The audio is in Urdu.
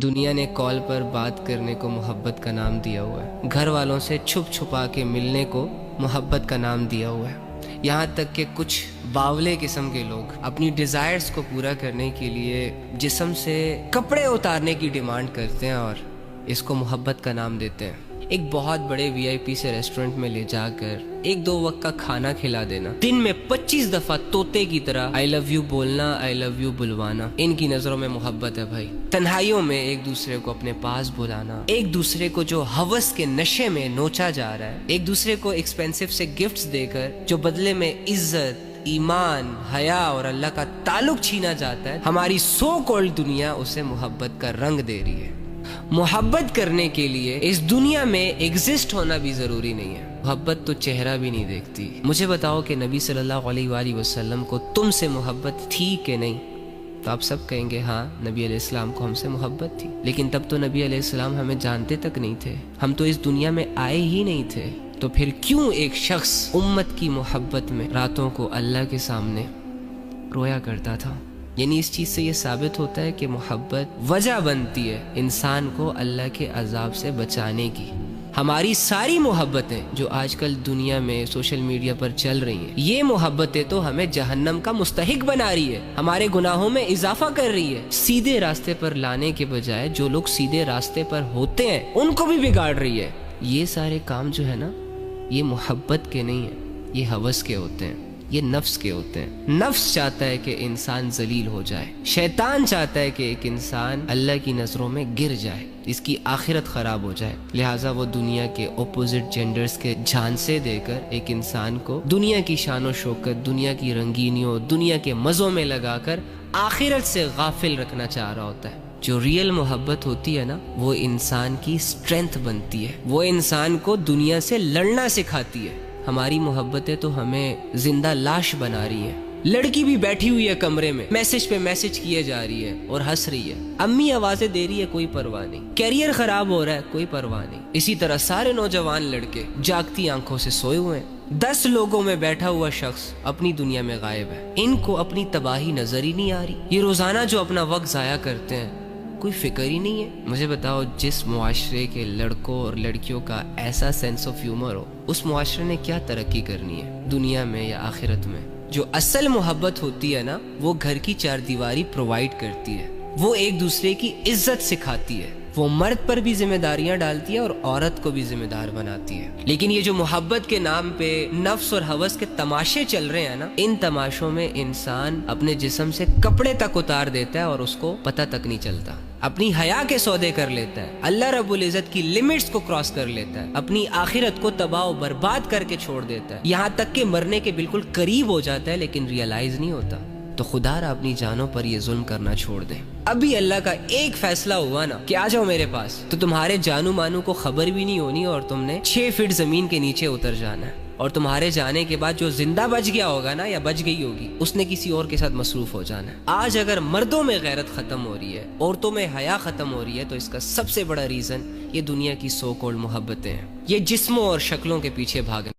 دنیا نے کال پر بات کرنے کو محبت کا نام دیا ہوا ہے، گھر والوں سے چھپ چھپا کے ملنے کو محبت کا نام دیا ہوا ہے، یہاں تک کہ کچھ باولے قسم کے لوگ اپنی ڈیزائرز کو پورا کرنے کے لیے جسم سے کپڑے اتارنے کی ڈیمانڈ کرتے ہیں اور اس کو محبت کا نام دیتے ہیں۔ ایک بہت بڑے وی آئی پی سے ریسٹورنٹ میں لے جا کر 1-2 وقت کا کھانا کھلا دینا، دن میں 25 دفعہ طوطے کی طرح آئی لو یو بولنا، آئی لو یو بلوانا، ان کی نظروں میں محبت ہے بھائی۔ تنہائیوں میں ایک دوسرے کو اپنے پاس بلانا، ایک دوسرے کو جو ہوس کے نشے میں نوچا جا رہا ہے، ایک دوسرے کو ایکسپینسو سے گفٹس دے کر جو بدلے میں عزت، ایمان، حیا اور اللہ کا تعلق چھینا جاتا ہے، ہماری سو کالڈ دنیا اسے محبت کا رنگ دے رہی ہے۔ محبت کرنے کے لیے اس دنیا میں ایگزسٹ ہونا بھی ضروری نہیں ہے، محبت تو چہرہ بھی نہیں دیکھتی۔ مجھے بتاؤ کہ نبی صلی اللہ علیہ وآلہ وسلم کو تم سے محبت تھی کہ نہیں؟ تو آپ سب کہیں گے ہاں، نبی علیہ السلام کو ہم سے محبت تھی، لیکن تب تو نبی علیہ السلام ہمیں جانتے تک نہیں تھے، ہم تو اس دنیا میں آئے ہی نہیں تھے۔ تو پھر کیوں ایک شخص امت کی محبت میں راتوں کو اللہ کے سامنے رویا کرتا تھا؟ یعنی اس چیز سے یہ ثابت ہوتا ہے کہ محبت وجہ بنتی ہے انسان کو اللہ کے عذاب سے بچانے کی۔ ہماری ساری محبتیں جو آج کل دنیا میں سوشل میڈیا پر چل رہی ہیں، یہ محبتیں تو ہمیں جہنم کا مستحق بنا رہی ہے، ہمارے گناہوں میں اضافہ کر رہی ہے۔ سیدھے راستے پر لانے کے بجائے جو لوگ سیدھے راستے پر ہوتے ہیں ان کو بھی بگاڑ رہی ہے۔ یہ سارے کام جو ہے نا، یہ محبت کے نہیں ہیں، یہ ہوس کے ہوتے ہیں، یہ نفس کے ہوتے ہیں۔ نفس چاہتا ہے کہ انسان ذلیل ہو جائے، شیطان چاہتا ہے کہ ایک انسان اللہ کی نظروں میں گر جائے، اس کی آخرت خراب ہو جائے، لہٰذا وہ دنیا کے اپوزٹ جینڈرز کے جھانسے دے کر ایک انسان کو دنیا کی شان و شوکت، دنیا کی رنگینیوں، دنیا کے مزوں میں لگا کر آخرت سے غافل رکھنا چاہ رہا ہوتا ہے۔ جو ریئل محبت ہوتی ہے نا، وہ انسان کی اسٹرینتھ بنتی ہے، وہ انسان کو دنیا سے لڑنا سکھاتی ہے۔ ہماری محبتیں تو ہمیں زندہ لاش بنا رہی ہیں۔ لڑکی بھی بیٹھی ہوئی ہے کمرے میں، میسج پہ میسج کیے جا رہی ہے اور ہنس رہی ہے، امی آوازیں دے رہی ہے، کوئی پرواہ نہیں، کیریئر خراب ہو رہا ہے، کوئی پرواہ نہیں۔ اسی طرح سارے نوجوان لڑکے جاگتی آنکھوں سے سوئے ہوئے ہیں، 10 لوگوں میں بیٹھا ہوا شخص اپنی دنیا میں غائب ہے، ان کو اپنی تباہی نظر ہی نہیں آ رہی۔ یہ روزانہ جو اپنا وقت ضائع کرتے ہیں، کوئی فکر ہی نہیں ہے۔ مجھے بتاؤ، جس معاشرے کے لڑکوں اور لڑکیوں کا ایسا سینس آف ہیومر ہو، اس معاشرے نے کیا ترقی کرنی ہے، دنیا میں یا آخرت میں؟ جو اصل محبت ہوتی ہے نا، وہ گھر کی 4 دیواری پرووائڈ کرتی ہے، وہ ایک دوسرے کی عزت سکھاتی ہے، وہ مرد پر بھی ذمہ داریاں ڈالتی ہے اور عورت کو بھی ذمہ دار بناتی ہے۔ لیکن یہ جو محبت کے نام پہ نفس اور ہوس کے تماشے چل رہے ہیں نا، ان تماشوں میں انسان اپنے جسم سے کپڑے تک اتار دیتا ہے اور اس کو پتہ تک نہیں چلتا، اپنی حیا کے سودے کر لیتا ہے، اللہ رب العزت کی لمٹس کو کراس کر لیتا ہے، اپنی آخرت کو تباہ و برباد کر کے چھوڑ دیتا ہے، یہاں تک کہ مرنے کے بالکل قریب ہو جاتا ہے لیکن ریئلائز نہیں ہوتا۔ تو خدا را اپنی جانوں پر یہ ظلم کرنا چھوڑ دیں۔ ابھی اللہ کا ایک فیصلہ ہوا نا کہ آ جاؤ میرے پاس، تو تمہارے جانو مانو کو خبر بھی نہیں ہونی اور تم نے 6 فٹ زمین کے نیچے اتر جانا ہے، اور تمہارے جانے کے بعد جو زندہ بچ گیا ہوگا نا یا بچ گئی ہوگی، اس نے کسی اور کے ساتھ مصروف ہو جانا ہے۔ آج اگر مردوں میں غیرت ختم ہو رہی ہے، عورتوں میں حیا ختم ہو رہی ہے، تو اس کا سب سے بڑا ریزن یہ دنیا کی سو کالڈ محبتیں ہیں، یہ جسموں اور شکلوں کے پیچھے بھاگنا۔